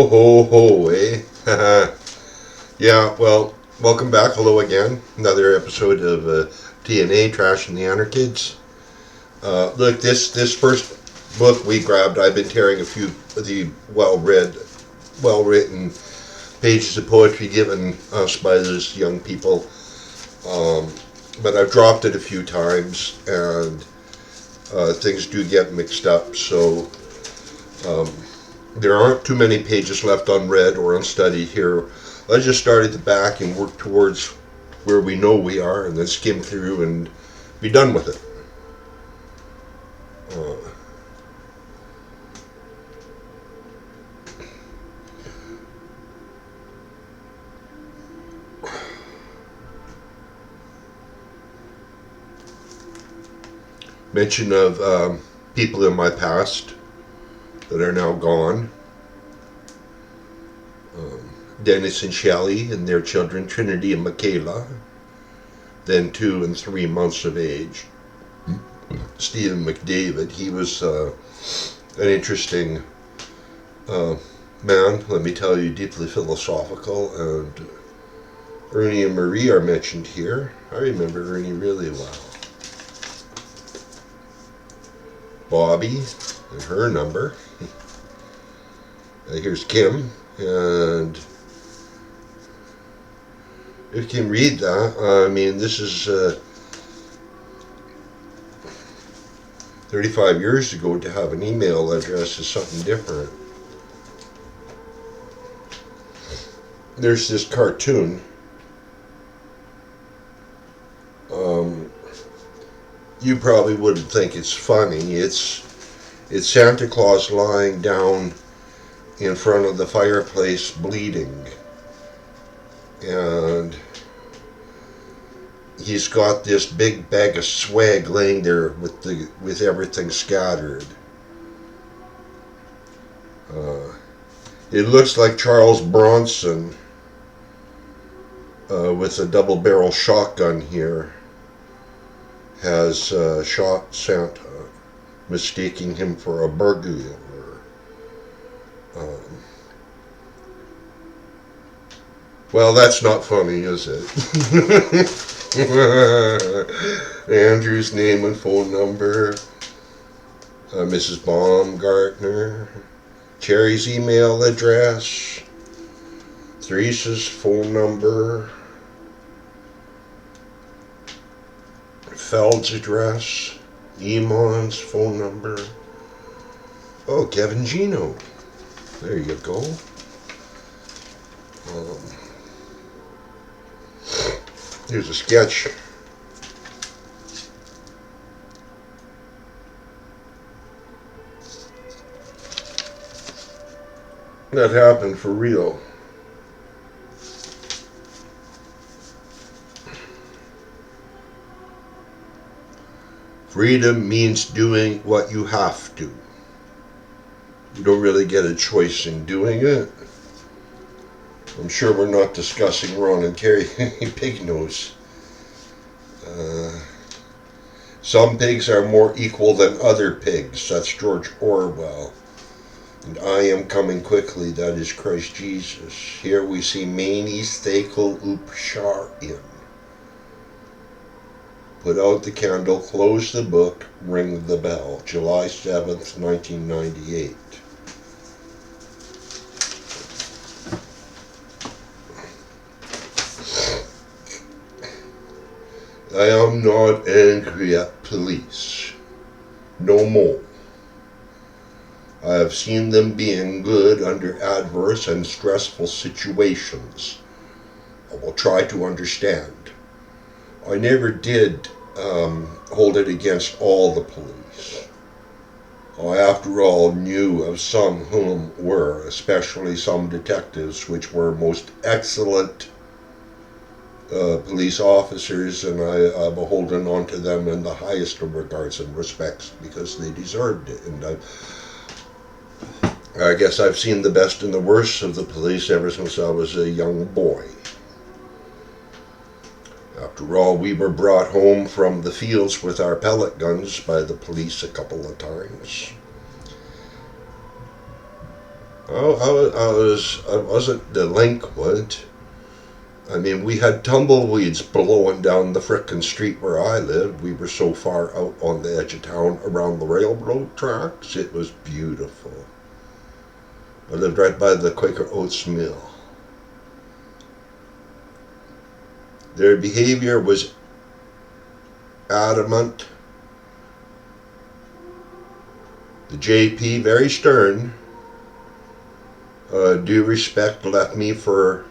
Ho ho ho, eh? Yeah, well, welcome back. Hello again. Another episode of TNA Trash and the Anarkids. Look, this first book we grabbed, I've been tearing a few of the well-written pages of poetry given us by those young people. But I've dropped it a few times, and things do get mixed up, so there aren't too many pages left unread or unstudied here. Let's just start at the back and work towards where we know we are, and then skim through and be done with it. Mention of people in my past that are now gone. Dennis and Shelley and their children, Trinity and Michaela, then 2 and 3 months of age. Stephen McDavid, he was an interesting man, let me tell you, deeply philosophical. And Ernie and Marie are mentioned here. I remember Ernie really well. Bobby and her number. Here's Kim, and if you can read that, I mean, this is 35 years ago. To have an email address is something different. There's this cartoon. You probably wouldn't think it's funny. It's Santa Claus lying down in front of the fireplace bleeding, and he's got this big bag of swag laying there with everything scattered. It looks like Charles Bronson with a double barrel shotgun here has shot Santa, mistaking him for a burglar. Well, that's not funny, is it? Andrew's name and phone number, Mrs. Baumgartner, Cherry's email address, Theresa's phone number, Feld's address, Eamon's phone number. Oh, Kevin Gino. There you go. Here's a sketch. That happened for real. Freedom means doing what you have to. You don't really get a choice in doing it. I'm sure we're not discussing Ron and Terry pig nose. Some pigs are more equal than other pigs. That's George Orwell. And I am coming quickly. That is Christ Jesus. Here we see Mani Stakel Upshar in. Put out the candle, close the book, ring the bell. July 7th, 1998. I am not angry at police. No more. I have seen them being good under adverse and stressful situations. I will try to understand. I never did hold it against all the police. I, after all, knew of some whom were, especially some detectives, which were most excellent police officers, and I am holding on to them in the highest of regards and respects because they deserved it. And I guess I've seen the best and the worst of the police ever since I was a young boy. After all, we were brought home from the fields with our pellet guns by the police a couple of times. I wasn't delinquent. I mean, we had tumbleweeds blowing down the frickin' street where I lived. We were so far out on the edge of town around the railroad tracks. It was beautiful. I lived right by the Quaker Oats mill. Their behavior was adamant. The JP, very stern. Due respect, left me for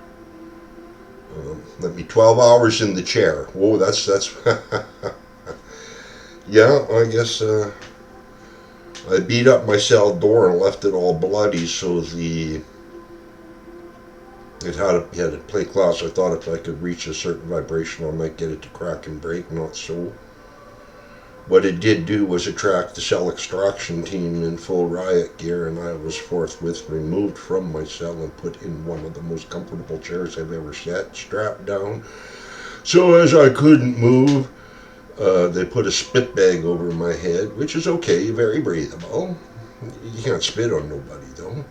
12 hours in the chair. Whoa, that's yeah, I guess I beat up my cell door and left it all bloody, so it had a plate glass. I thought if I could reach a certain vibration I might get it to crack and break. Not so. What it did do was attract the cell extraction team in full riot gear, and I was forthwith removed from my cell and put in one of the most comfortable chairs I've ever sat, strapped down. So as I couldn't move, they put a spit bag over my head, which is okay, very breathable. You can't spit on nobody, though.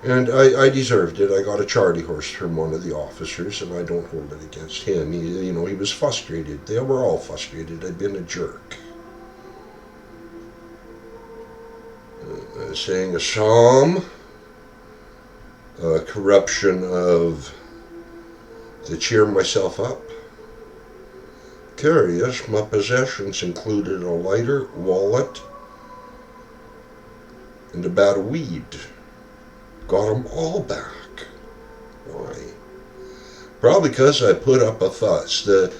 And I deserved it. I got a charity horse from one of the officers, and I don't hold it against him. He was frustrated. They were all frustrated. I'd been a jerk. Saying a psalm, corruption of to cheer myself up. Curious, my possessions included a lighter, wallet, and a bag of weed. Got them all back. Why? Probably because I put up a fuss. The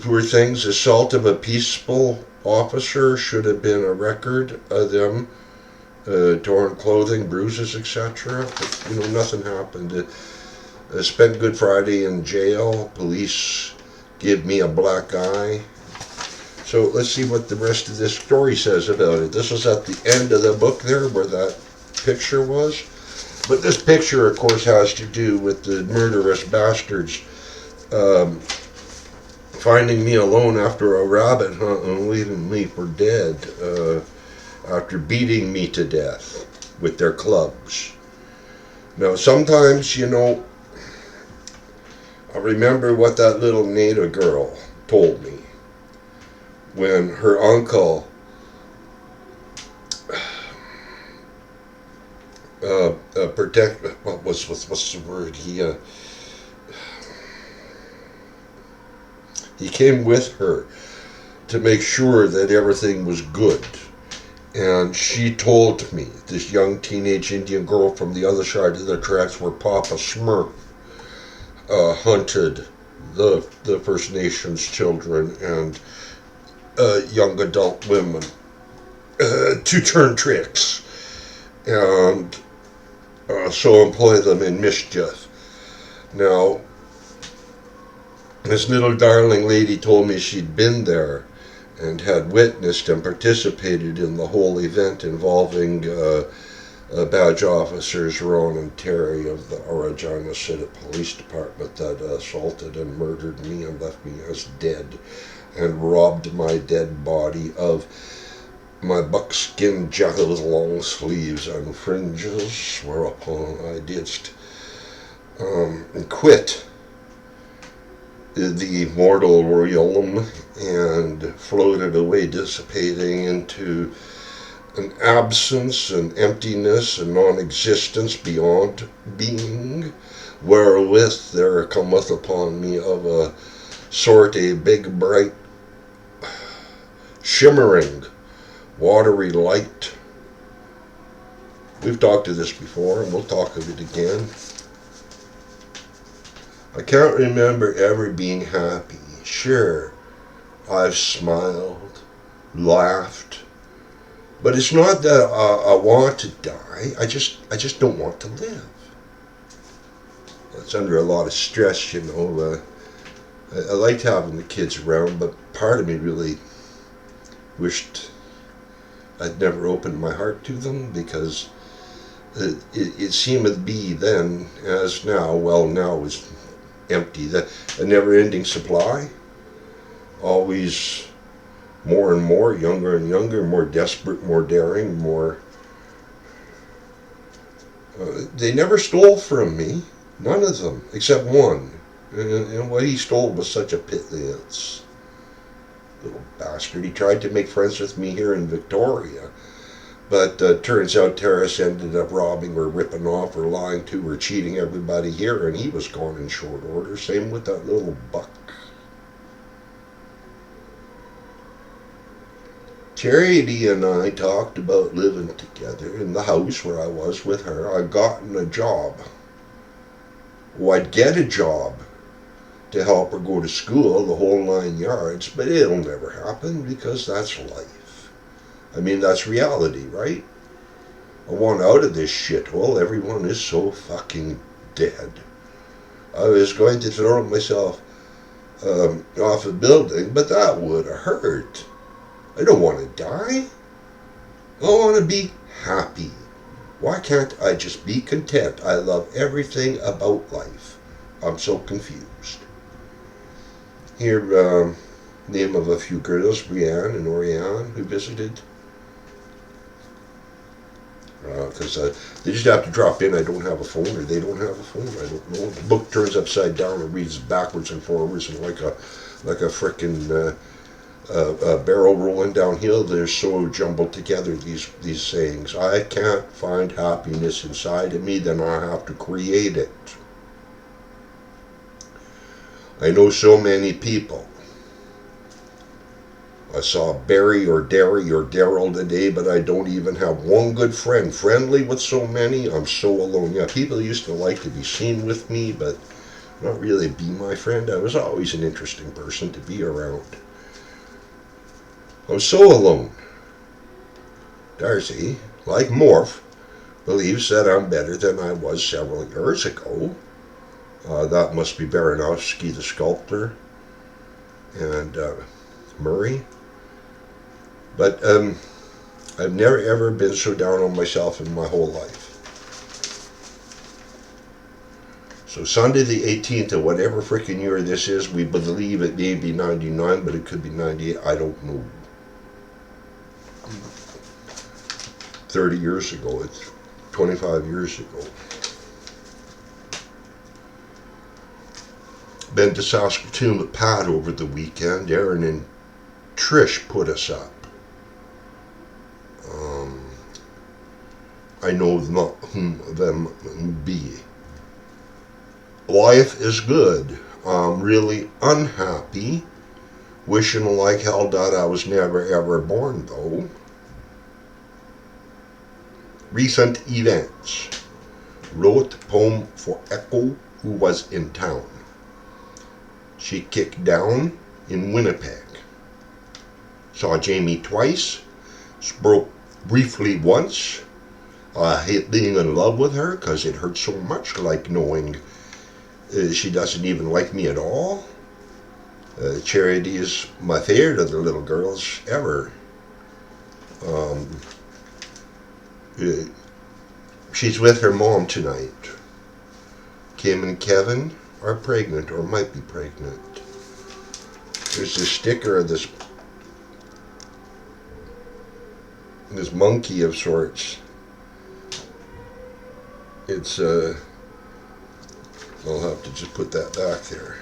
poor thing's assault of a peaceful officer should have been a record of them, torn clothing, bruises, etc. But, nothing happened. I spent Good Friday in jail. Police give me a black eye. So let's see what the rest of this story says about it. This was at the end of the book there where that picture was. But this picture, of course, has to do with the murderous bastards finding me alone after a rabbit hunt and leaving me for dead after beating me to death with their clubs. Now, sometimes, I remember what that little native girl told me when her uncle what's the word? He came with her to make sure that everything was good. And she told me, this young teenage Indian girl from the other side of the tracks where Papa Smurf hunted the First Nations children and young adult women to turn tricks and so employ them in mischief. Now, this little darling lady told me she'd been there and had witnessed and participated in the whole event involving badge officers Ron and Terry of the Regina City Police Department that assaulted and murdered me and left me as dead and robbed my dead body of my buckskin jacket with long sleeves and fringes, whereupon I didst quit the mortal realm and floated away, dissipating into an absence, an emptiness, a non-existence beyond being, wherewith there cometh upon me of a sort a big, bright, shimmering, watery light. We've talked of this before, and we'll talk of it again. I can't remember ever being happy. Sure, I've smiled, laughed, but it's not that I want to die. I just don't want to live. It's under a lot of stress, I liked having the kids around, but part of me really wished I'd never opened my heart to them, because it seemed to be then, as now, well, now is empty, a never-ending supply, always more and more, younger and younger, more desperate, more daring, more... they never stole from me. None of them, except one. And what he stole was such a pittance. Little bastard. He tried to make friends with me here in Victoria. But turns out terrorists ended up robbing or ripping off or lying to or cheating everybody here, and he was gone in short order. Same with that little buck. Charity and I talked about living together in the house where I was with her. I'd gotten a job. Well, I'd get a job to help her go to school, the whole 9 yards, but it'll never happen because that's life. I mean, that's reality, right? I want out of this shithole. Everyone is so fucking dead. I was going to throw myself off a building, but that would have hurt. I don't want to die. I want to be happy. Why can't I just be content? I love everything about life. I'm so confused. Here, name of a few girls, Brianne and Oriane, who visited. Because they just have to drop in. I don't have a phone, or they don't have a phone. I don't know. The book turns upside down and reads backwards and forwards, and like a frickin' barrel rolling downhill. They're so jumbled together, these sayings. I can't find happiness inside of me, then I have to create it. I know so many people. I saw Barry or Derry or Daryl today, but I don't even have one good friend. Friendly with so many, I'm so alone. Yeah, people used to like to be seen with me, but not really be my friend. I was always an interesting person to be around. I'm so alone. Darcy, like Morph, believes that I'm better than I was several years ago. That must be Baranowski, the sculptor, and Murray. But I've never ever been so down on myself in my whole life. So Sunday the 18th of whatever freaking year this is, we believe it may be 99, but it could be 98, I don't know. 30 years ago, it's 25 years ago. Been to Saskatoon with Pat over the weekend. Aaron and Trish put us up. I know not whom them be. Life is good. I'm really unhappy. Wishing like hell that I was never ever born though. Recent events. Wrote poem for Echo, who was in town. She kicked down in Winnipeg. Saw Jamie twice. Spoke briefly once. I hate being in love with her because it hurts so much, like knowing she doesn't even like me at all. Charity is my favorite of the little girls ever. She's with her mom tonight. Kim and Kevin are pregnant, or might be pregnant. There's this sticker of this monkey of sorts. It's I'll have to just put that back there.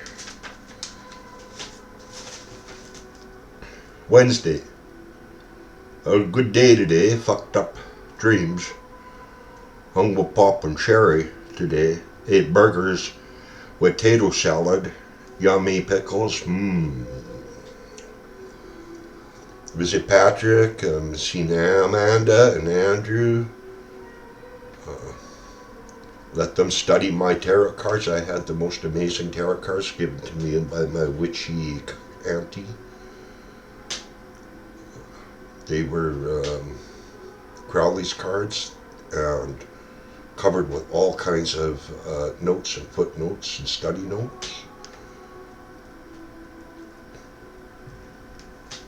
Wednesday. A good day today. Fucked up dreams. Hung with Pop and Sherry today. Ate burgers with potato salad. Yummy pickles. Visit Patrick. Seen Amanda and Andrew. Let them study my tarot cards. I had the most amazing tarot cards given to me by my witchy auntie. They were Crowley's cards and covered with all kinds of notes and footnotes and study notes.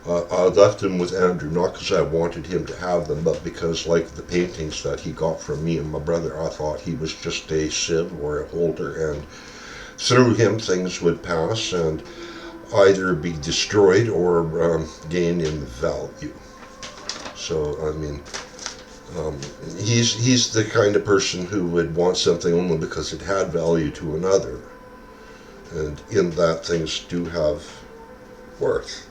I left him with Andrew, not because I wanted him to have them, but because, like the paintings that he got from me and my brother, I thought he was just a sieve or a holder, and through him things would pass. And either be destroyed or gain in value. So, I mean, he's the kind of person who would want something only because it had value to another. And in that, things do have worth.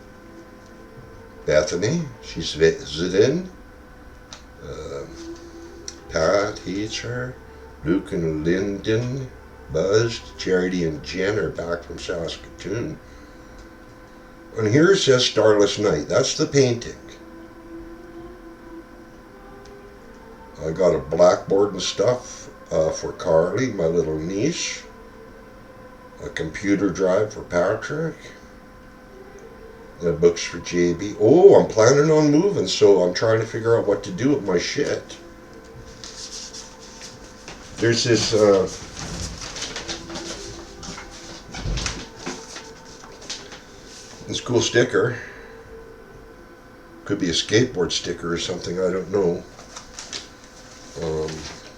Bethany, she's visiting. Pat hates her. Luke and Lyndon buzzed. Charity and Jen are back from Saskatoon. And here it says Starless Night. That's the painting. I got a blackboard and stuff for Carly, my little niece. A computer drive for Patrick. And books for JB. Oh, I'm planning on moving, so I'm trying to figure out what to do with my shit. There's this cool sticker. Could be a skateboard sticker or something, I don't know.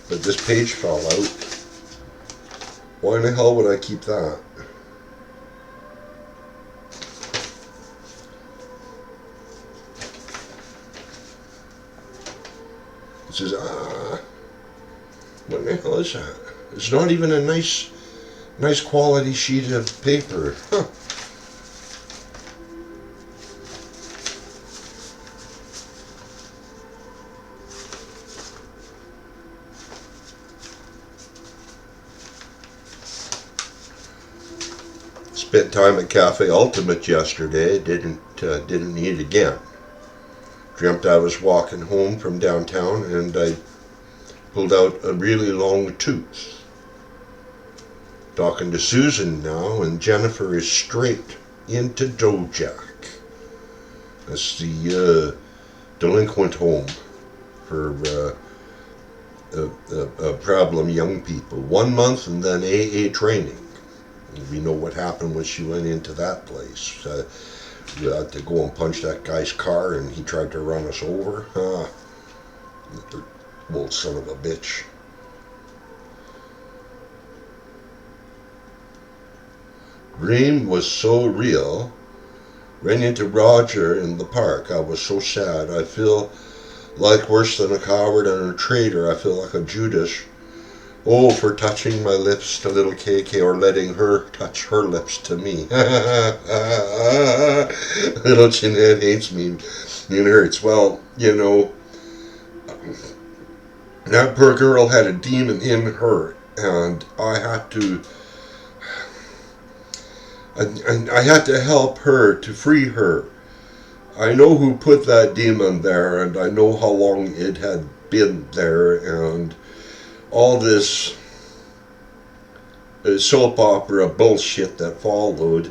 But this page fell out. Why in the hell would I keep that? It says, what the hell is that? It's not even a nice quality sheet of paper. Huh. Spent time at Cafe Ultimate yesterday. Didn't need it again. Dreamt I was walking home from downtown and I pulled out a really long tooth. Talking to Susan now, and Jennifer is straight into Dojack. That's the delinquent home for problem young people. 1 month and then AA training. We know what happened when she went into that place. We had to go and punch that guy's car and he tried to run us over. Old son of a bitch. Dream was so real. Ran into Roger in the park. I was so sad. I feel like worse than a coward and a traitor. I feel like a Judas. Oh, for touching my lips to little KK or letting her touch her lips to me. Little Jeanette hates me. It hurts. Well, you know, that poor girl had a demon in her, and I had to help her to free her. I know who put that demon there, and I know how long it had been there, and all this soap opera bullshit that followed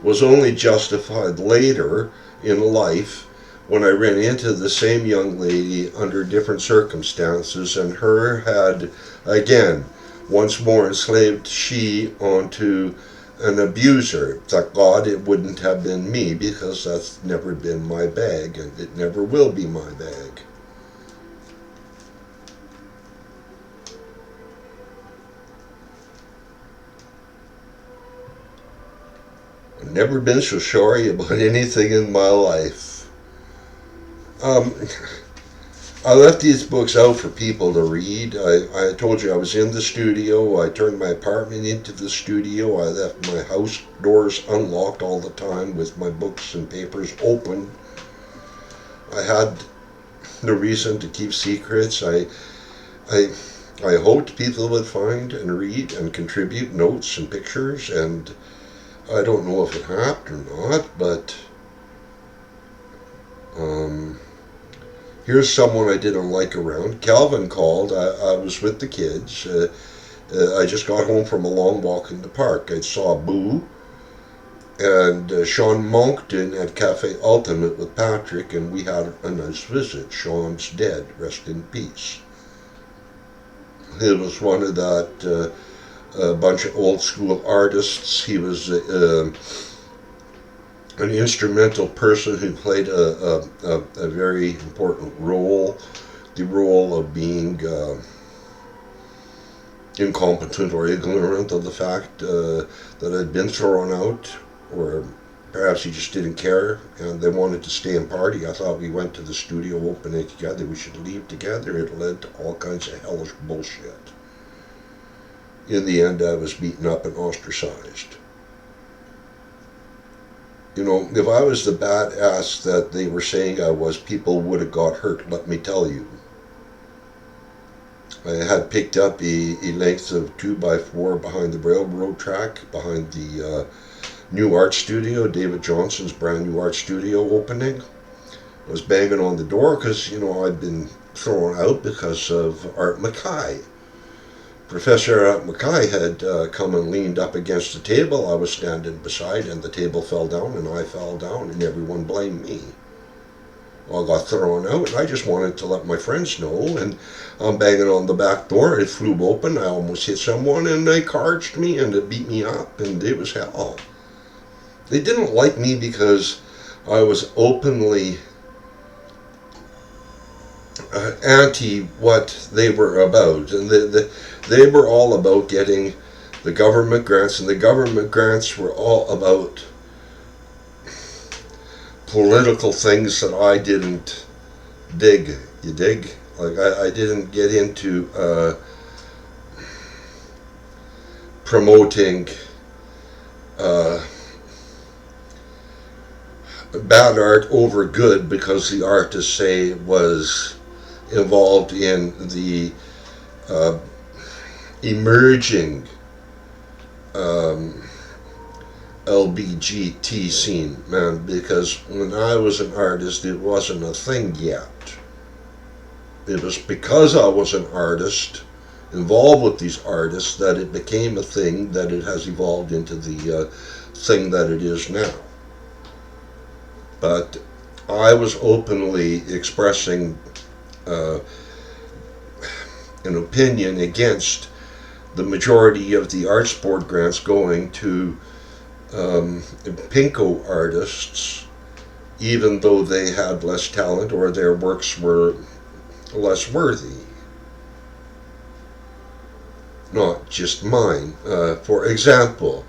was only justified later in life when I ran into the same young lady under different circumstances, and her had, again, once more enslaved she onto an abuser. Thank God it wouldn't have been me, because that's never been my bag, and it never will be my bag. I've never been so sorry about anything in my life. I left these books out for people to read. I told you I was in the studio. I turned my apartment into the studio. I left my house doors unlocked all the time with my books and papers open. I had no reason to keep secrets. I hoped people would find and read and contribute notes and pictures, and I don't know if it happened or not, but here's someone I didn't like around. Calvin called. I was with the kids. I just got home from a long walk in the park. I saw Boo and Sean Moncton at Cafe Ultimate with Patrick, and we had a nice visit. Sean's dead. Rest in peace. He was one of that bunch of old school artists. He was an instrumental person who played a very important role, the role of being incompetent or ignorant of the fact that I'd been thrown out or perhaps he just didn't care and they wanted to stay and party. I thought we went to the studio opening together. We should leave together. It led to all kinds of hellish bullshit. In the end, I was beaten up and ostracized. You know, if I was the badass that they were saying I was, people would have got hurt, let me tell you. I had picked up a length of 2x4 behind the railroad track, behind the new art studio, David Johnson's brand new art studio opening. I was banging on the door because, you know, I'd been thrown out because of Art Mackay. Professor Art Mackay had come and leaned up against the table I was standing beside, and the table fell down and I fell down and everyone blamed me. Well, I got thrown out and I just wanted to let my friends know, and I'm banging on the back door. It flew open. I almost hit someone and they charged me and it beat me up and it was hell. They didn't like me because I was openly anti what they were about, and they were all about getting the government grants, and the government grants were all about political things that I didn't dig. You dig? Like I didn't get into promoting bad art over good because the artist, say, was involved in the emerging LBGT scene, man, because when I was an artist, it wasn't a thing yet. It was because I was an artist, involved with these artists, that it became a thing, that it has evolved into the thing that it is now. But I was openly expressing an opinion against the majority of the arts board grants going to pinko artists, even though they had less talent or their works were less worthy. Not just mine. For example,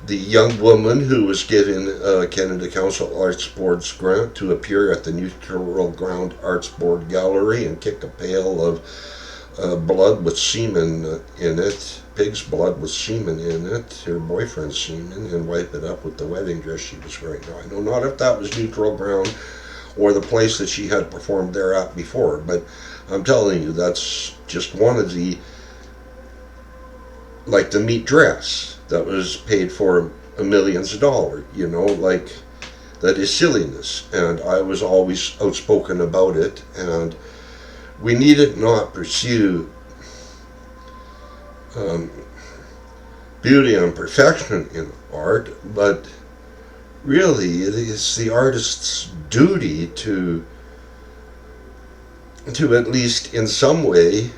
the young woman who was given Canada Council Arts Board's grant to appear at the Neutral Ground Arts Board Gallery and kick a pail of blood with semen in it, pig's blood with semen in it, her boyfriend's semen, and wipe it up with the wedding dress she was wearing. Now, I know not if that was Neutral Ground or the place that she had performed there at before, but I'm telling you, that's just one of the, like the meat dress that was paid for millions of dollars, you know, like, that is silliness. And I was always outspoken about it, and we needed not pursue beauty and perfection in art, but really it is the artist's duty to at least in some way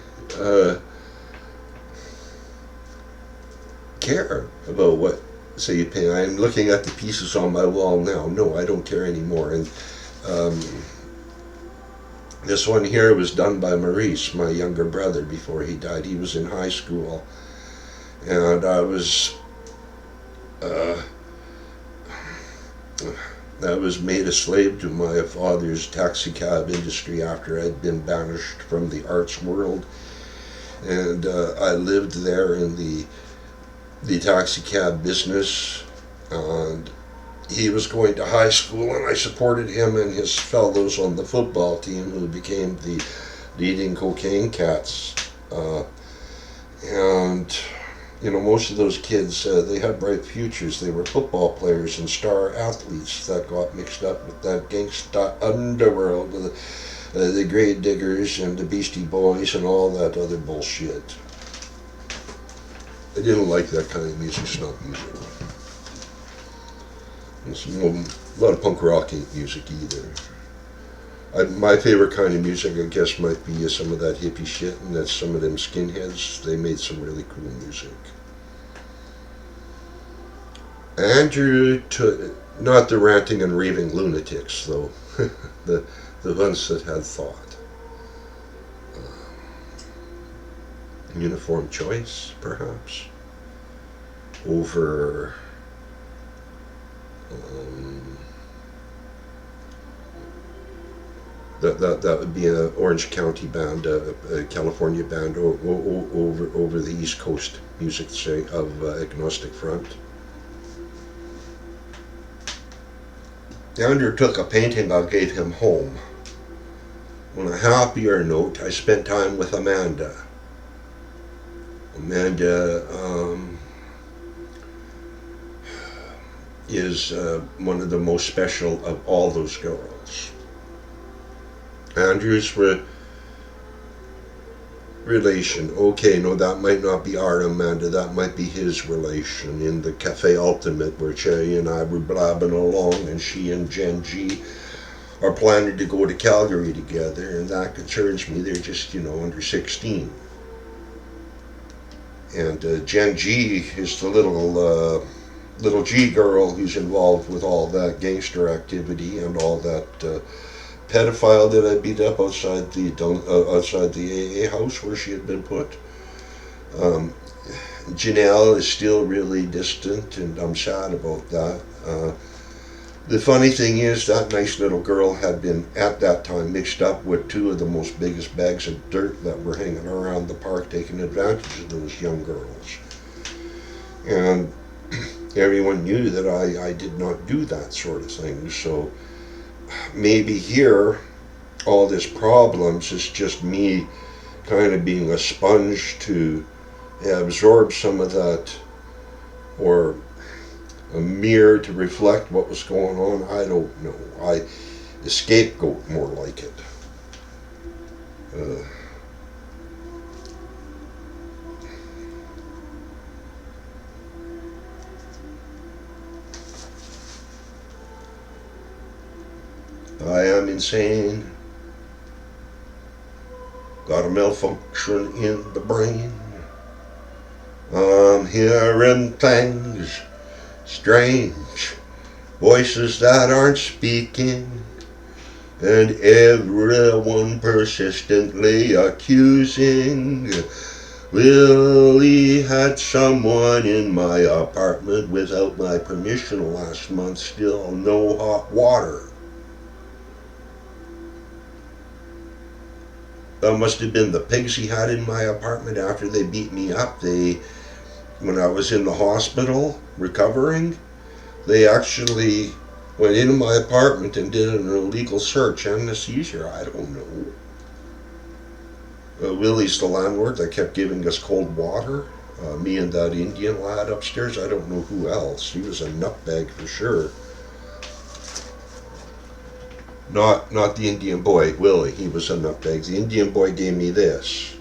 care about what, say, you pay. I'm looking at the pieces on my wall now. No, I don't care anymore. And this one here was done by Maurice, my younger brother, before he died. He was in high school, and I was made a slave to my father's taxi cab industry after I'd been banished from the arts world, and I lived there in the taxi cab business, and he was going to high school, and I supported him and his fellows on the football team who became the leading cocaine cats. And, you know, most of those kids, they had bright futures. They were football players and star athletes that got mixed up with that gangsta underworld, the grave diggers and the Beastie Boys and all that other bullshit. I didn't like that kind of music. It's not music. A lot of punk rock ain't music either. My favorite kind of music, I guess, might be some of that hippie shit, and that's some of them skinheads. They made some really cool music. Andrew, not the ranting and raving lunatics, though. the ones that had thought. Uniform choice, perhaps, over That would be an Orange County band, a California band over the East Coast music say of Agnostic Front. Andrew took a painting I gave him home. On a happier note, I spent time with Amanda. Amanda is one of the most special of all those girls. Andrew's relation. Okay, no, that might not be our Amanda. That might be his relation in the Cafe Ultimate, where Cherry and I were blabbing along, and she and Jen G are planning to go to Calgary together, and that concerns me. They're just, under 16. And Jen G is the little G girl who's involved with all that gangster activity and all that pedophile that I beat up outside the AA house where she had been put. Janelle is still really distant, and I'm sad about that. The funny thing is, that nice little girl had been, at that time, mixed up with two of the most biggest bags of dirt that were hanging around the park, taking advantage of those young girls. And everyone knew that I did not do that sort of thing. So maybe here, all this problems is just me kind of being a sponge to absorb some of that, or a mirror to reflect what was going on. I don't know. The scapegoat, more like it. I am insane. Got a malfunction in the brain. I'm hearing things strange, voices that aren't speaking, and everyone persistently accusing. Willie had someone in my apartment without my permission last month, still no hot water. That must have been the pigs he had in my apartment after they beat me up. When I was in the hospital recovering, they actually went into my apartment and did an illegal search and a seizure. I don't know. Willie's the landlord that kept giving us cold water. Me and that Indian lad upstairs. I don't know who else. He was a nutbag for sure. Not the Indian boy, Willie. He was a nutbag. The Indian boy gave me this.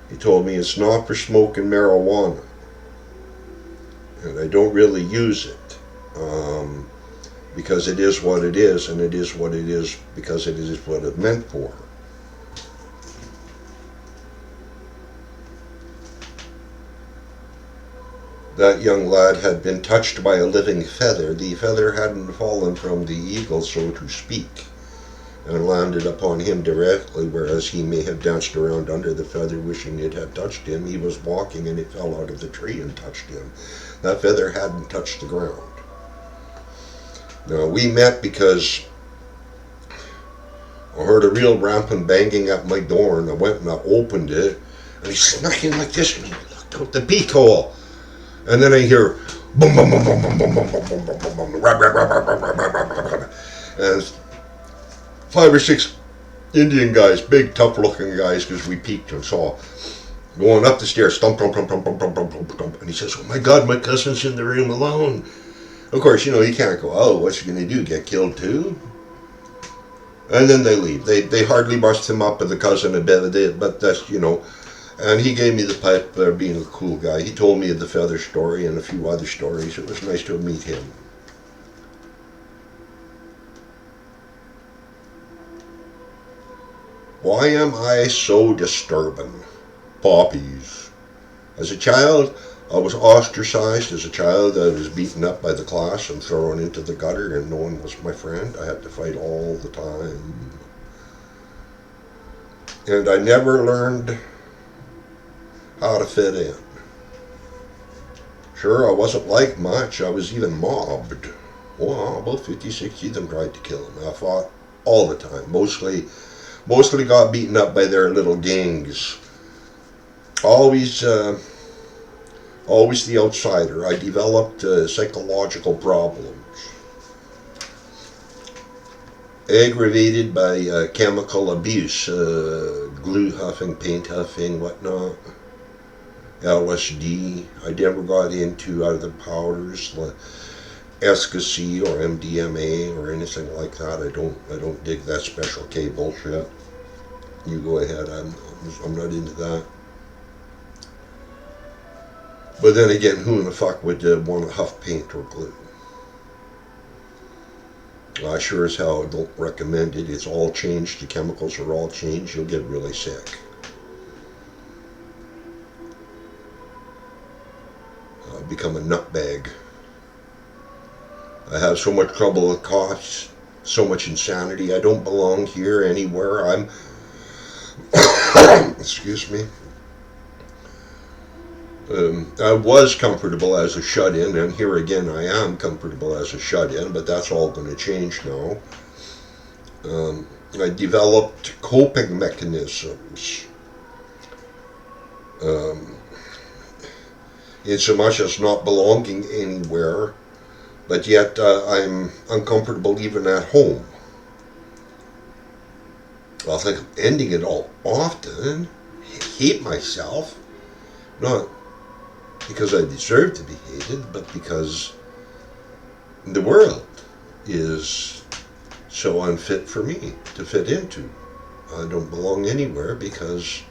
He told me it's not for smoking marijuana. And I don't really use it. Because it is what it is, and it is what it is because it is what it's meant for. That young lad had been touched by a living feather. The feather hadn't fallen from the eagle, so to speak, and landed upon him directly, whereas he may have danced around under the feather wishing it had touched him. He was walking and it fell out of the tree and touched him. That feather hadn't touched the ground. Now, we met because I heard a real rampant banging at my door, and I went and I opened it, and he snuck in like this, and he looked out the beak hole. And then I hear boom, boom, boom, boom, boom, boom, boom, boom, boom, boom, boom, boom, rap, rap, rap, rap, rap, rap, rap, rap, rap. And 5 or 6 Indian guys, big, tough-looking guys, because we peeked and saw, going up the stairs, thump, thump, thump, thump, thump, thump, thump, thump. And he says, "Oh my God, my cousin's in the room alone." Of course, you can't go, "Oh, what's he going to do, get killed too?" And then they leave. They hardly bust him up with the cousin a bit, but that's, And he gave me the pipe for being a cool guy. He told me the feather story and a few other stories. It was nice to meet him. Why am I so disturbing? Poppies. As a child, I was ostracized. As a child, I was beaten up by the class and thrown into the gutter, and no one was my friend. I had to fight all the time. And I never learned how to fit in. Sure, I wasn't liked much. I was even mobbed. Well, about 50, 60 of them tried to kill him. I fought all the time. Mostly got beaten up by their little gangs. Always, always the outsider. I developed psychological problems. Aggravated by chemical abuse, glue huffing, paint huffing, whatnot. LSD. I never got into other powders, like askew or MDMA or anything like that. I don't dig that special K bullshit. You go ahead. I'm not into that. But then again, who in the fuck would want to huff paint or glue? I sure as hell don't recommend it. It's all changed. The chemicals are all changed. You'll get really sick. Become a nutbag. I have so much trouble with coughs, so much insanity. I don't belong here anywhere. I'm excuse me. I was comfortable as a shut-in, and here again I am comfortable as a shut-in, but that's all going to change now. I developed coping mechanisms. In so much as not belonging anywhere, but yet I'm uncomfortable even at home. I'll think of ending it all often. I hate myself. Not because I deserve to be hated, but because the world is so unfit for me to fit into. I don't belong anywhere because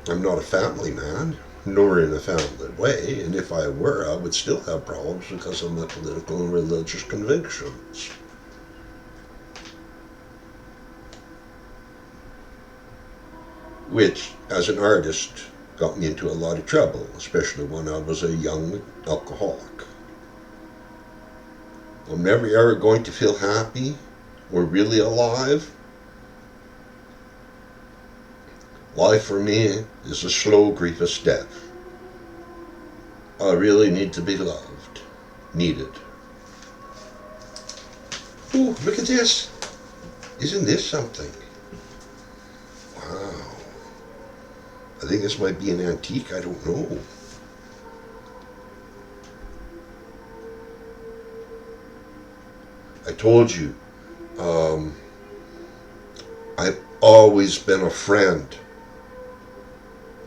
I'm not a family man, nor in a family way, and if I were, I would still have problems because of my political and religious convictions. Which, as an artist, got me into a lot of trouble, especially when I was a young alcoholic. I'm never ever going to feel happy or really alive. Life for me is a slow, grievous death. I really need to be loved. Needed. Ooh, look at this. Isn't this something? Wow. I think this might be an antique. I don't know. I told you, I've always been a friend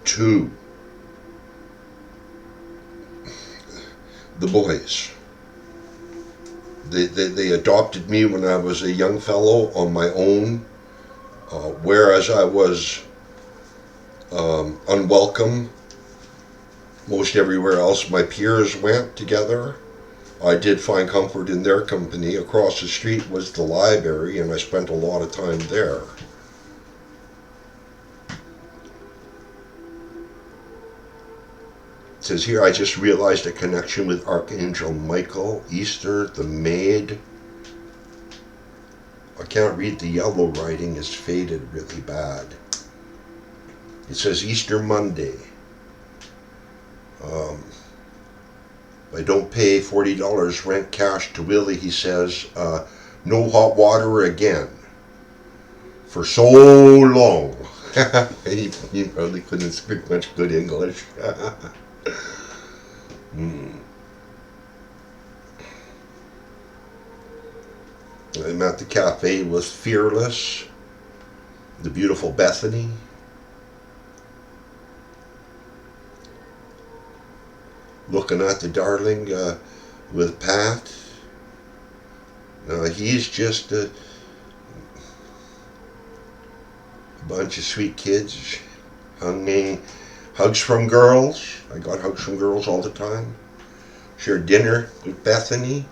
to the boys. They adopted me when I was a young fellow on my own, whereas I was unwelcome most everywhere else my peers went together. I did find comfort in their company. Across the street was the library, and I spent a lot of time there. It says here, I just realized a connection with Archangel Michael, Easter, the Maid. I can't read the yellow writing, it's faded really bad. It says Easter Monday. I don't pay $40 rent cash to Willie, he says. No hot water again. For so long. he probably couldn't speak much good English. I'm at the cafe with Fearless, the beautiful Bethany. Looking at the darling with Pat. He's just a bunch of sweet kids. Hugs from girls. I got hugs from girls all the time. Shared dinner with Bethany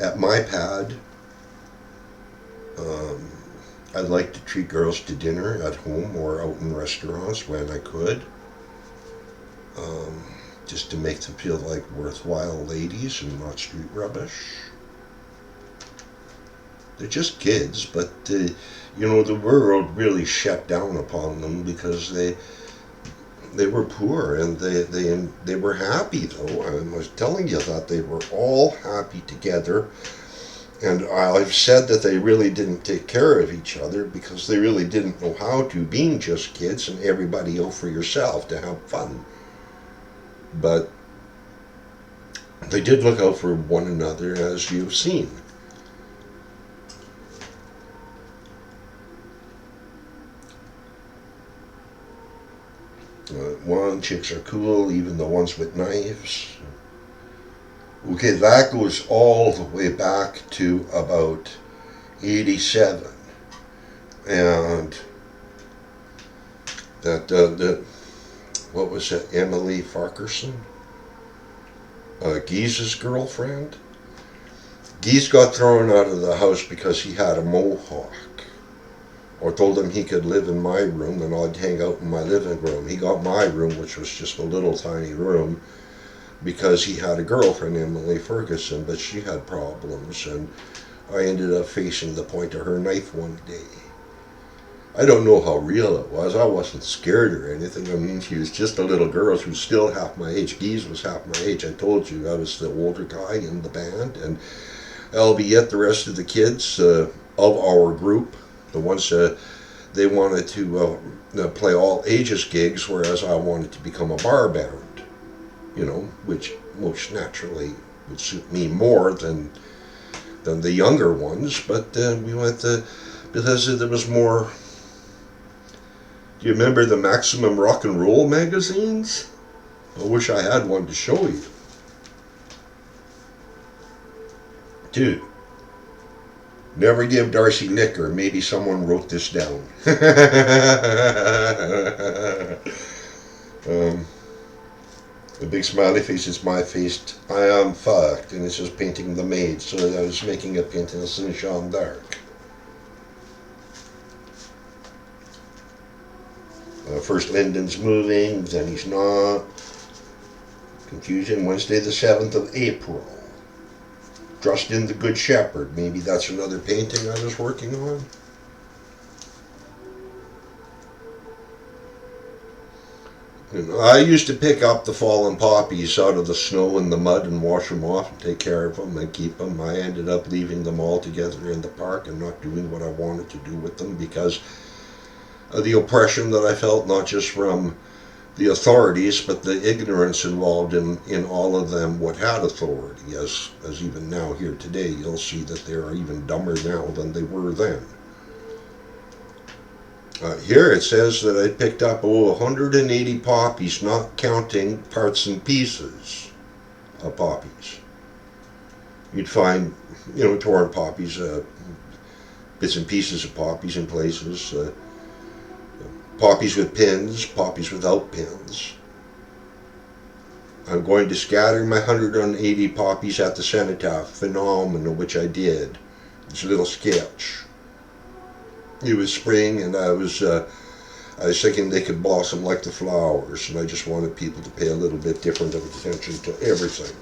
at my pad. I'd like to treat girls to dinner at home or out in restaurants when I could. Just to make them feel like worthwhile ladies and not street rubbish. They're just kids, but the world really shut down upon them because They were poor, and they were happy though. I was telling you that they were all happy together. And I've said that they really didn't take care of each other because they really didn't know how to, being just kids and everybody out for yourself to have fun. But they did look out for one another, as you've seen. One, chicks are cool, even the ones with knives. Okay, that goes all the way back to about 87. And what was it, Emily Farquharson? Geese's girlfriend? Geese got thrown out of the house because he had a mohawk. Or told him he could live in my room and I'd hang out in my living room. He got my room, which was just a little tiny room, because he had a girlfriend, Emily Ferguson, but she had problems, and I ended up facing the point of her knife one day. I don't know how real it was. I wasn't scared or anything. I mean, she was just a little girl. She was still half my age. Geese was half my age. I told you I was the older guy in the band, and albeit the rest of the kids of our group, the ones they wanted to play all ages gigs, whereas I wanted to become a bar band, you know, which most naturally would suit me more than the younger ones. But we went because there was more. Do you remember the Maximum Rock and Roll magazines? I wish I had one to show you. Dude. Never give Darcy liquor. Maybe someone wrote this down. The big smiley face is my face. I am fucked. And it's just painting the maid. So I was making a painting of Jeanne d'Arc. First Lyndon's moving, then he's not. Confusion, Wednesday the 7th of April. Dressed in the Good Shepherd. Maybe that's another painting I was working on. I used to pick up the fallen poppies out of the snow and the mud and wash them off and take care of them and keep them. I ended up leaving them all together in the park and not doing what I wanted to do with them because of the oppression that I felt, not just from the authorities, but the ignorance involved in all of them what had authority. As even now here today, you'll see that they are even dumber now than they were then. Here it says that I picked up 180 poppies, not counting parts and pieces of poppies. You'd find, torn poppies, bits and pieces of poppies in places, poppies with pins, poppies without pins. I'm going to scatter my 180 poppies at the cenotaph, phenomenal, which I did. It's a little sketch. It was spring, and I was thinking they could blossom like the flowers, and I just wanted people to pay a little bit different of attention to everything.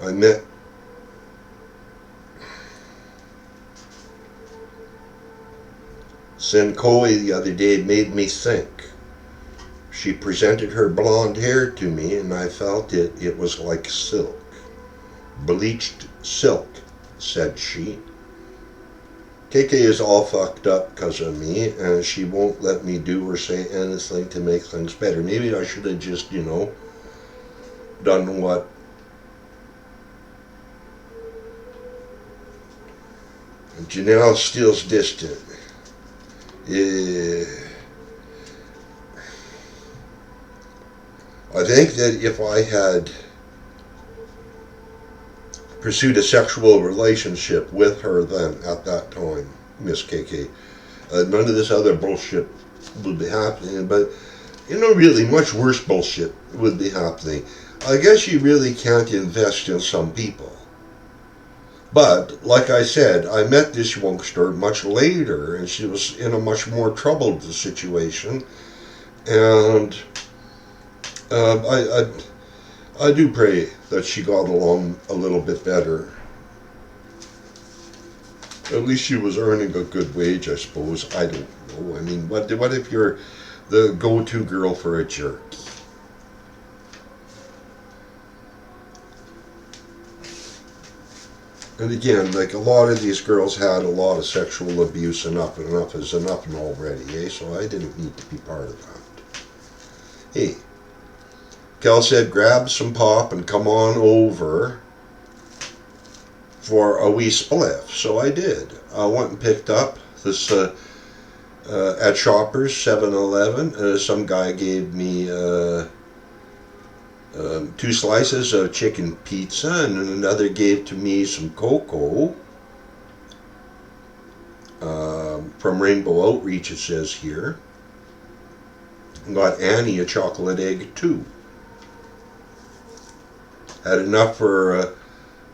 I met Senkoi the other day. Made me think. She presented her blonde hair to me, and I felt it was like silk. Bleached silk, said she. KK is all fucked up because of me, and she won't let me do or say anything to make things better. Maybe I should have just, done what Janelle Steele's distant. I think that if I had pursued a sexual relationship with her then, at that time, Miss KK, none of this other bullshit would be happening, but, really much worse bullshit would be happening. I guess you really can't invest in some people. But, like I said, I met this youngster much later, and she was in a much more troubled situation, and I do pray that she got along a little bit better. At least she was earning a good wage, I suppose. I don't know. I mean, what if you're the go-to girl for a jerk? And again, like a lot of these girls had a lot of sexual abuse, and enough is enough and already, eh? So I didn't need to be part of that. Hey, Kel said grab some pop and come on over for a wee spliff. So I did. I went and picked up this at Shoppers 7-Eleven. Some guy gave me 2 slices of chicken pizza, and another gave to me some cocoa from Rainbow Outreach, it says here. Got Annie a chocolate egg too. Had enough for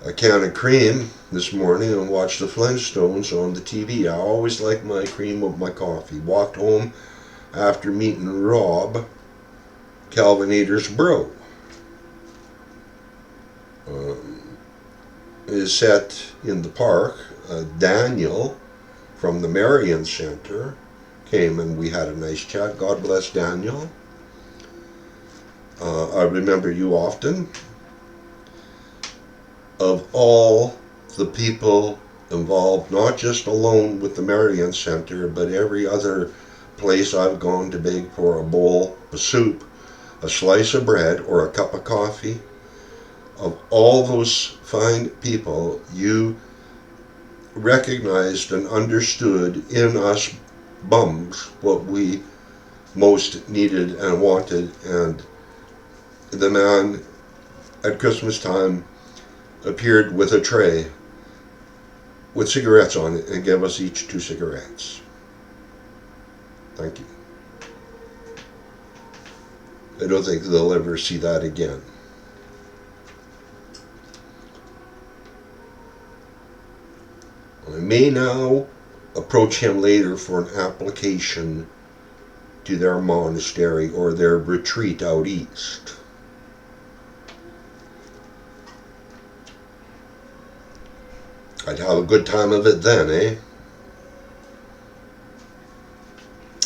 a can of cream this morning and watched the Flintstones on the TV. I always like my cream with my coffee. Walked home after meeting Rob, Calvinator's bro. Is set in the park. Daniel from the Marion Center came and we had a nice chat. God bless Daniel. I remember you often. Of all the people involved, not just alone with the Marion Center, but every other place I've gone to beg for a bowl of soup, a slice of bread, or a cup of coffee, of all those fine people, you recognized and understood in us bums what we most needed and wanted. And the man at Christmas time appeared with a tray with cigarettes on it and gave us each 2 cigarettes. Thank you. I don't think they'll ever see that again. I may now approach him later for an application to their monastery or their retreat out east. I'd have a good time of it then, eh?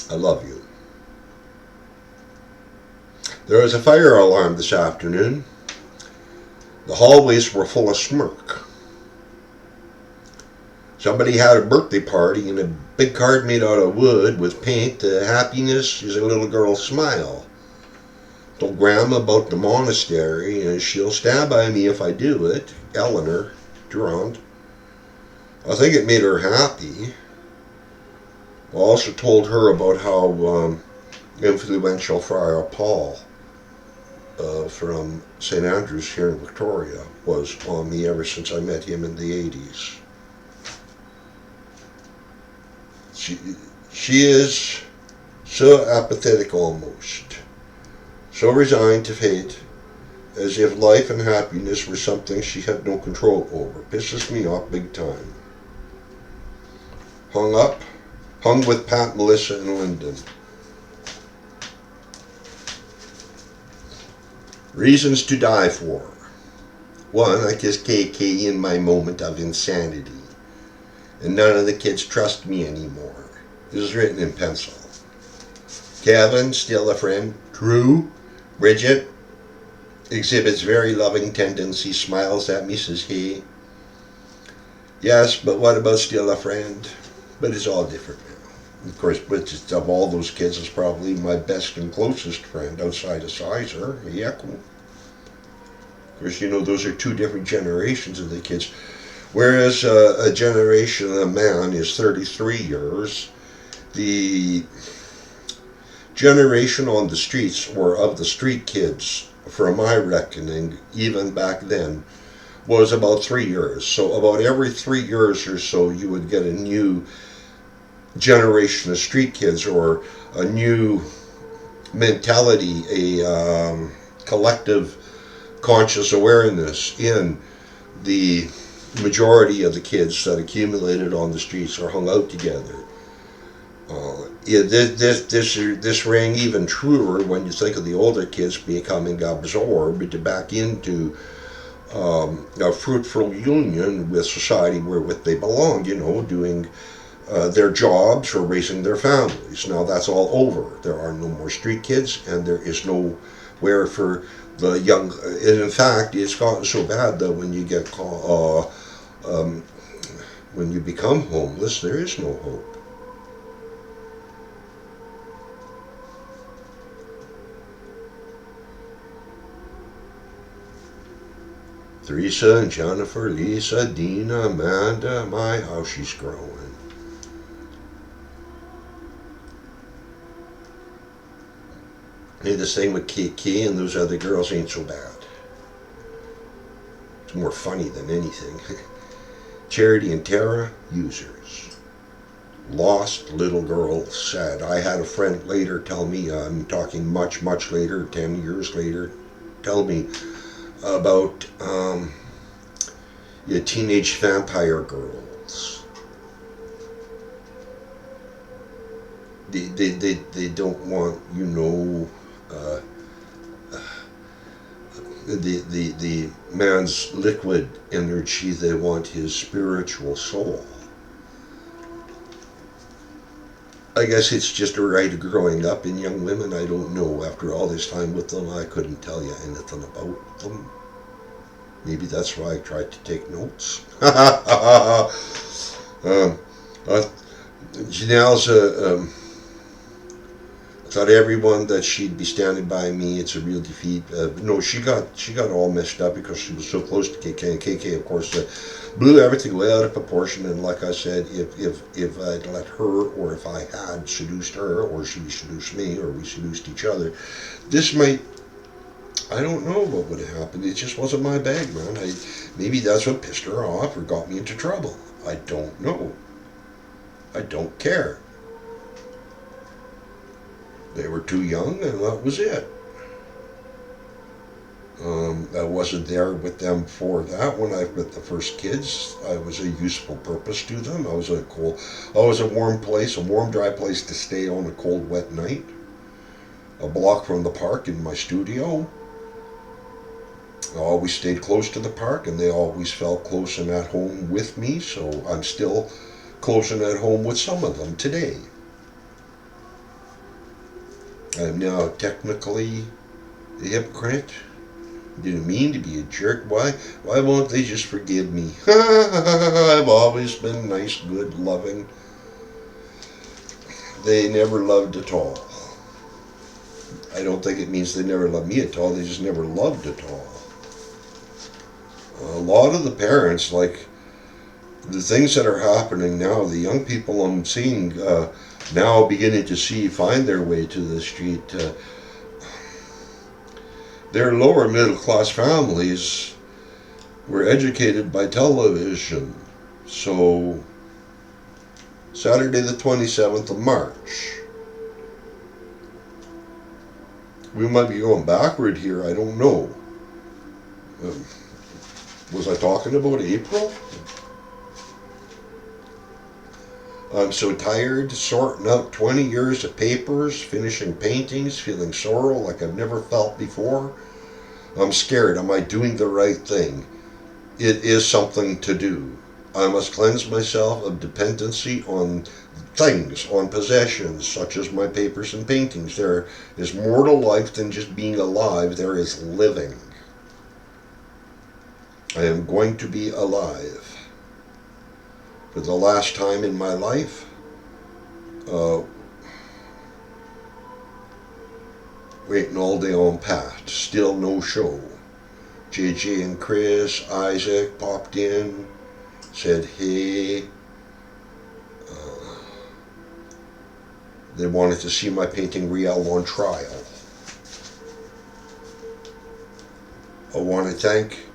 I love you. There was a fire alarm this afternoon. The hallways were full of smoke. Somebody had a birthday party and a big card made out of wood with paint. Happiness is a little girl's smile. Told Grandma about the monastery and she'll stand by me if I do it. Eleanor Durand. I think it made her happy. I also told her about how influential Friar Paul from St. Andrews here in Victoria was on me ever since I met him in the 80s. She is so apathetic almost, so resigned to fate, as if life and happiness were something she had no control over. Pisses me off big time. Hung with Pat, Melissa, and Lyndon. Reasons to die for. 1, I kissed KK in my moment of insanity. And none of the kids trust me anymore. This is written in pencil. Kevin, still a friend. True. Bridget exhibits very loving tendencies, smiles at me, says hey. Yes, but what about still a friend? But it's all different now. Of course, Bridget, of all those kids, is probably my best and closest friend outside of Sizer. Yeah, cool. Of course, you know, those are 2 different generations of the kids. Whereas a generation of a man is 33 years, the generation on the streets, or of the street kids, from my reckoning, even back then, was about 3 years. So about every 3 years or so, you would get a new generation of street kids, or a new mentality, a collective conscious awareness in the majority of the kids that accumulated on the streets or hung out together. This rang even truer when you think of the older kids becoming absorbed back into a fruitful union with society wherewith they belong, doing their jobs or raising their families. Now that's all over. There are no more street kids, and there is nowhere for the young. And in fact, it's gotten so bad that when you get when you become homeless, there is no hope. Teresa and Jennifer, Lisa, Dina, Amanda, my, how she's growing. Hey, this thing with KK and those other girls ain't so bad. It's more funny than anything. Charity and Tara, users. Lost little girl said. I had a friend later tell me, I'm talking much, much later, 10 years later, tell me about teenage vampire girls. They don't want, the man's liquid energy. They want his spiritual soul. I guess it's just a right of growing up in young women. I don't know. After all this time with them, I couldn't tell you anything about them. Maybe that's why I tried to take notes. Janelle's thought everyone that she'd be standing by me. It's a real defeat. No, she got all messed up because she was so close to KK, and KK, of course, blew everything way out of proportion. And like I said, if I'd let her, or if I had seduced her, or she seduced me, or we seduced each other, this might. I don't know what would have happened. It just wasn't my bag, man. Maybe that's what pissed her off or got me into trouble. I don't know. I don't care. They were too young, and that was it. I wasn't there with them for that when I with the first kids. I was a useful purpose to them. I was a warm place, a warm, dry place to stay on a cold, wet night. A block from the park in my studio. I always stayed close to the park, and they always felt close and at home with me, so I'm still close and at home with some of them today. I'm now technically a hypocrite. Didn't mean to be a jerk. Why won't they just forgive me? I've always been nice, good, loving. They never loved at all. I don't think it means they never loved me at all. They just never loved at all. A lot of the parents, like the things that are happening now, the young people I'm seeing now beginning to find their way to the street. Their lower middle class families were educated by television. So Saturday the 27th of March. We might be going backward here, I don't know. Was I talking about April? I'm so tired, sorting out 20 years of papers, finishing paintings, feeling sorrow like I've never felt before. I'm scared. Am I doing the right thing? It is something to do. I must cleanse myself of dependency on things, on possessions, such as my papers and paintings. There is more to life than just being alive. There is living. I am going to be alive. For the last time in my life, waiting all day on Pat. Still no show. JJ and Chris, Isaac popped in, said hey. They wanted to see my painting Riel on trial. I want to thank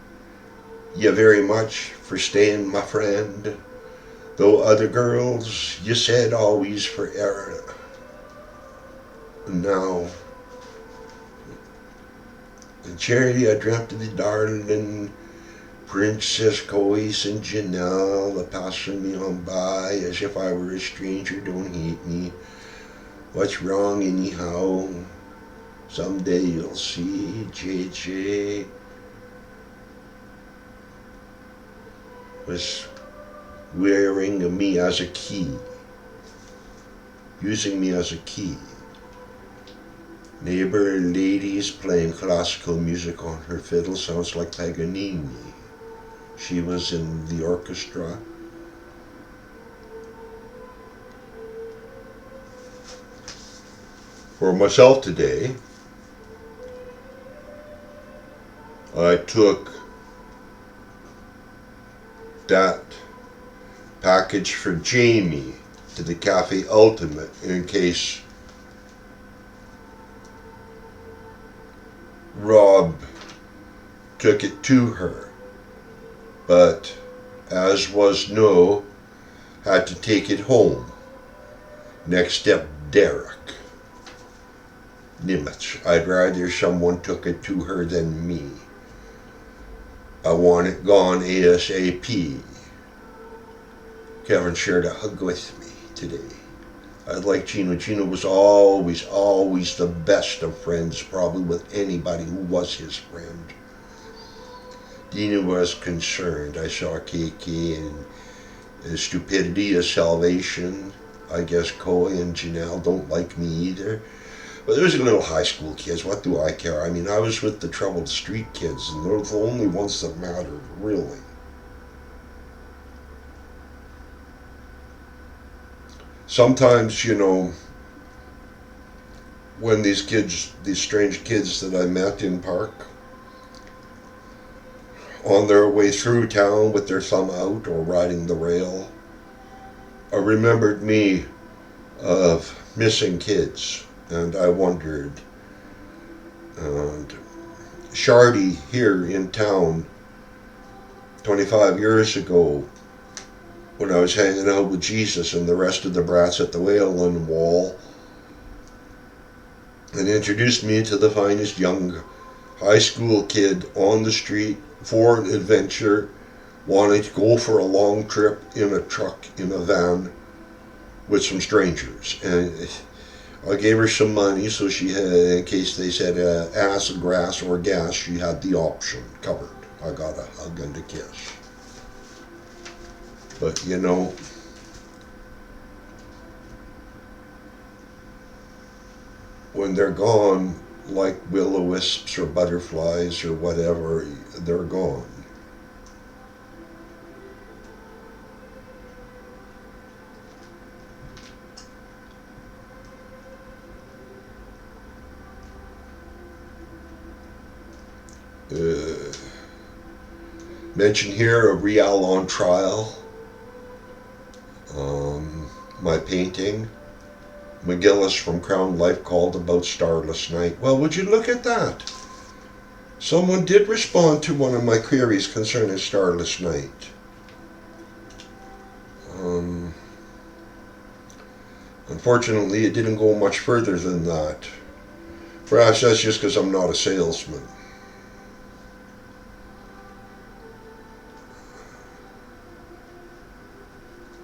you very much for staying, my friend. Though other girls, you said always forever. Now, in charity, I dreamt of the darling Princess Coyce and Janelle passing me on by as if I were a stranger. Don't hate me. What's wrong anyhow? Someday you'll see, JJ. was wearing me as a key, using me as a key. Neighbor ladies playing classical music on her fiddle, sounds like Paganini. She was in the orchestra. For myself today, I took that package for Jamie to the Cafe Ultimate in case Rob took it to her. But as was no, had to take it home. Next step, Derek. Nimitz. I'd rather someone took it to her than me. I want it gone ASAP. Kevin shared a hug with me today. I like Gina. Gina was always the best of friends, probably with anybody who was his friend. Dina was concerned. I saw KK and the stupidity of salvation. I guess Coy and Janelle don't like me either. But there's little high school kids. What do I care? I mean, I was with the troubled street kids, and they're the only ones that mattered, really. Sometimes, you know, when these kids, these strange kids that I met in park, on their way through town with their thumb out or riding the rail, remembered me of missing kids. And I wondered, and Shardy here in town 25 years ago, when I was hanging out with Jesus and the rest of the brats at the Whalen Wall, and introduced me to the finest young high school kid on the street for an adventure, wanting to go for a long trip in a truck, in a van, with some strangers. And I gave her some money so she had, in case they said ass, grass, or gas, she had the option covered. I got a hug and a kiss. But you know, when they're gone, like will-o-wisps or butterflies or whatever, they're gone. Mention here a Riel on trial. My painting. McGillis from Crown Life called about Starless Night. Well, would you look at that? Someone did respond to one of my queries concerning Starless Night. Unfortunately, it didn't go much further than that. Perhaps that's just because I'm not a salesman.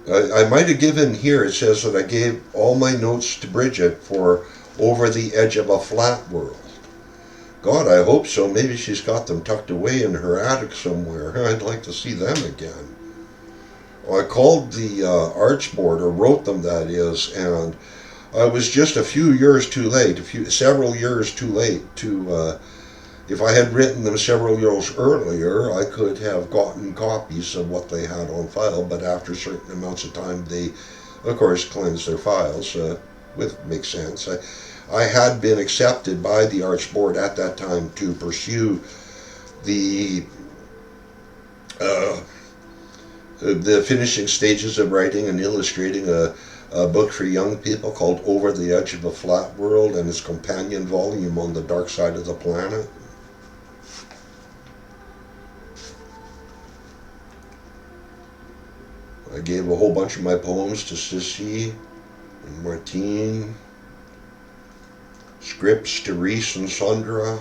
I might have given here, it says that I gave all my notes to Bridget for Over the Edge of a Flat World. God, I hope so. Maybe she's got them tucked away in her attic somewhere. I'd like to see them again. Well, I called the arch board, or wrote them that is, and I was just a few years too late, several years too late to, if I had written them several years earlier, I could have gotten copies of what they had on file, but after certain amounts of time, they, of course, cleanse their files, makes sense. I had been accepted by the Arch Board at that time to pursue the finishing stages of writing and illustrating a book for young people called Over the Edge of a Flat World and its companion volume on the dark side of the planet. I gave a whole bunch of my poems to Sissy and Martine, scripts to Reese and Sandra,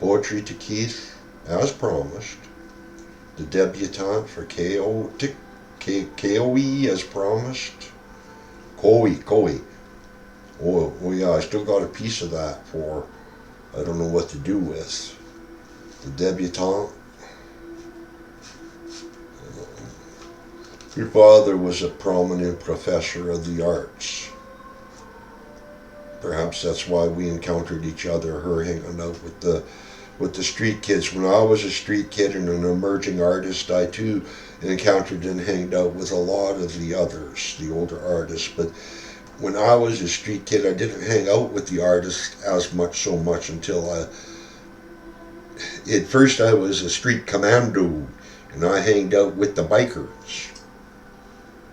poetry to Keith, as promised, the debutante for KOE as promised, Koi. Oh yeah, I still got a piece of that for, I don't know what to do with, the debutante. Your father was a prominent professor of the arts. Perhaps that's why we encountered each other, her hanging out with the street kids. When I was a street kid and an emerging artist, I too encountered and hanged out with a lot of the others, the older artists. But when I was a street kid, I didn't hang out with the artists so much until at first I was a street commando, and I hanged out with the bikers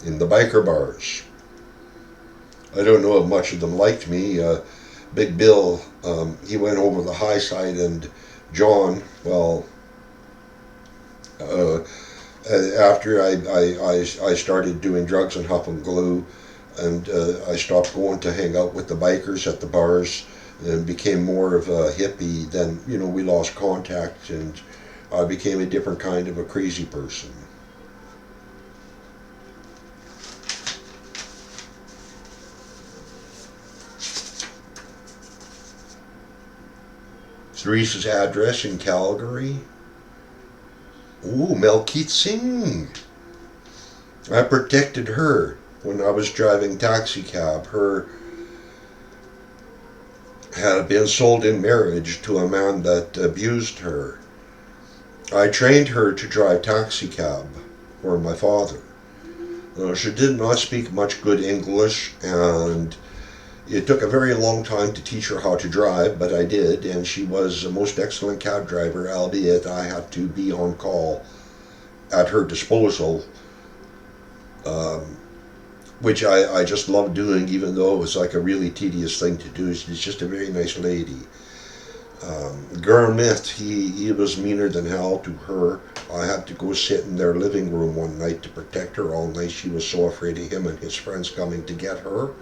in the biker bars. I don't know if much of them liked me. Big Bill, he went over the high side, and John, well, after I started doing drugs and huffing glue, and I stopped going to hang out with the bikers at the bars and became more of a hippie, then, we lost contact, and I became a different kind of a crazy person. Theresa's address in Calgary. Ooh, Malkeet Singh. I protected her when I was driving taxi cab. Her had been sold in marriage to a man that abused her. I trained her to drive taxi cab for my father. She did not speak much good English, and it took a very long time to teach her how to drive, but I did, and she was a most excellent cab driver, albeit I had to be on call at her disposal, which I just loved doing, even though it was like a really tedious thing to do. She's just a very nice lady. Gurmith, he was meaner than hell to her. I had to go sit in their living room one night to protect her all night. She was so afraid of him and his friends coming to get her.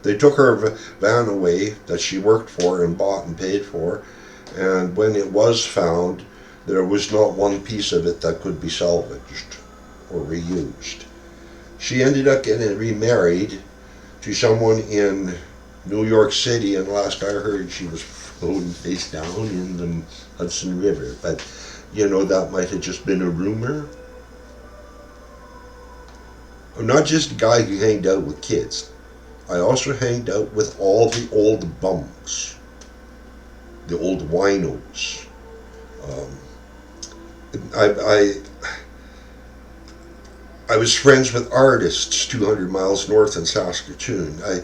They took her van away that she worked for and bought and paid for, and when it was found, there was not one piece of it that could be salvaged or reused. She ended up getting remarried to someone in New York City, and last I heard she was floating face down in the Hudson River, but that might have just been a rumor. I'm not just a guy who hanged out with kids. I also hanged out with all the old bums, the old winos. I was friends with artists 200 miles north in Saskatoon. I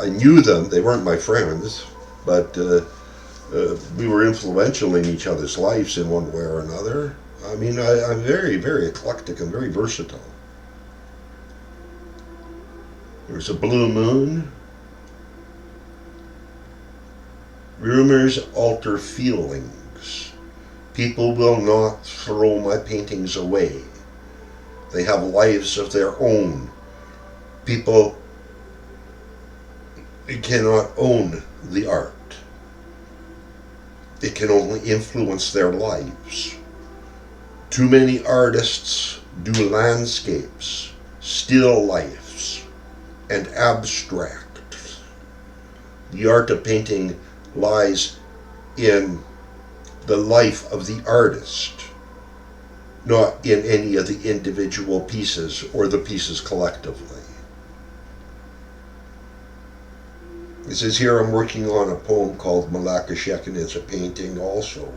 knew them. They weren't my friends, but we were influential in each other's lives in one way or another. I mean, I'm very, very eclectic and very versatile. There's a blue moon. Rumors alter feelings. People will not throw my paintings away. They have lives of their own. People cannot own the art. It can only influence their lives. Too many artists do landscapes, still lifes, and abstract. The art of painting lies in the life of the artist, not in any of the individual pieces or the pieces collectively. It says here I'm working on a poem called Malakashek, and it's a painting also.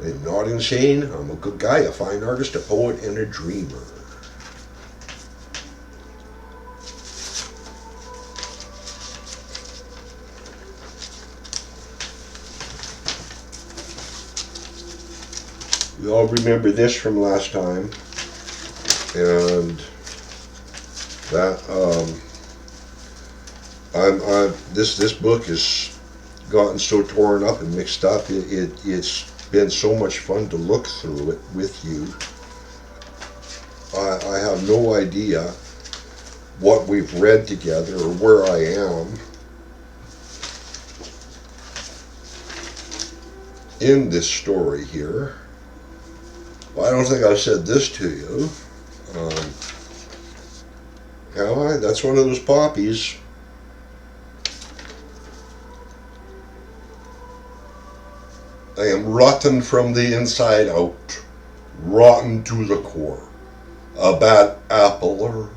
I'm not insane, I'm a good guy, a fine artist, a poet, and a dreamer. We all remember this from last time, and that this book has gotten so torn up and mixed up. It's been so much fun to look through it with you. I have no idea what we've read together or where I am in this story here. Well, I don't think I've said this to you. Have I? That's one of those poppies. I am rotten from the inside out. rotten to the core. A bad appler,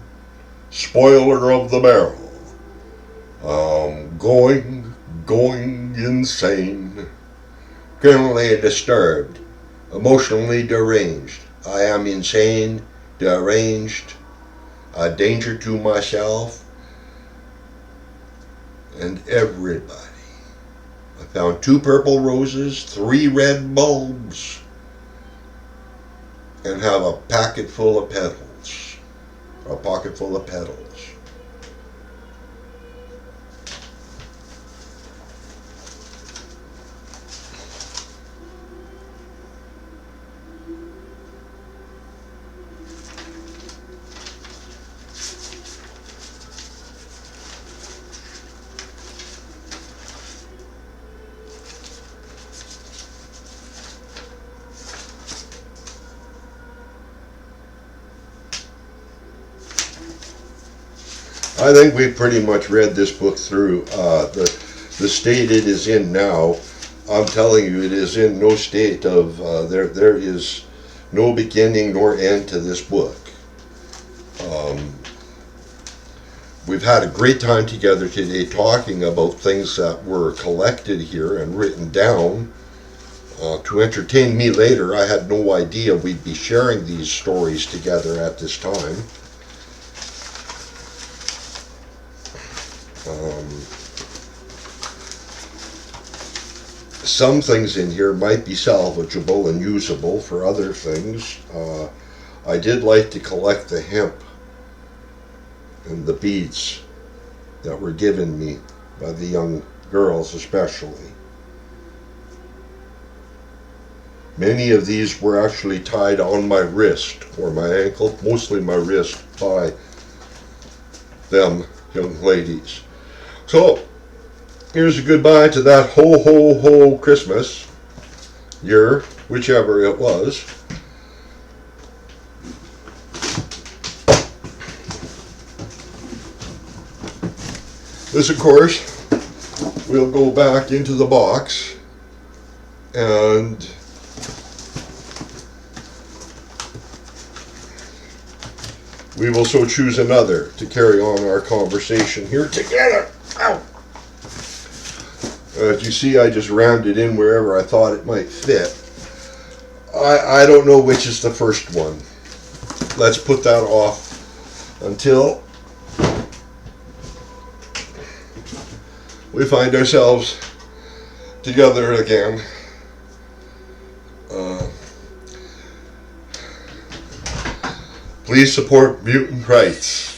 spoiler of the barrel. Going insane. Criminally disturbed, emotionally deranged. I am insane, deranged, a danger to myself and everybody. I found 2 purple roses, 3 red bulbs, and have a packet full of petals. A pocket full of petals. I think we've pretty much read this book through. The state it is in now, I'm telling you, it is in no state of, there is no beginning nor end to this book. We've had a great time together today talking about things that were collected here and written down to entertain me later. I had no idea we'd be sharing these stories together at this time. Some things in here might be salvageable and usable for other things. I did like to collect the hemp and the beads that were given me by the young girls especially. Many of these were actually tied on my wrist or my ankle, mostly my wrist, by them young ladies. So, here's a goodbye to that ho ho ho Christmas year, whichever it was. This, of course, will go back into the box, and we will so choose another to carry on our conversation here together. Ow! As you see, I just rammed it in wherever I thought it might fit. I don't know which is the first one. Let's put that off until we find ourselves together again. Please support mutant rights.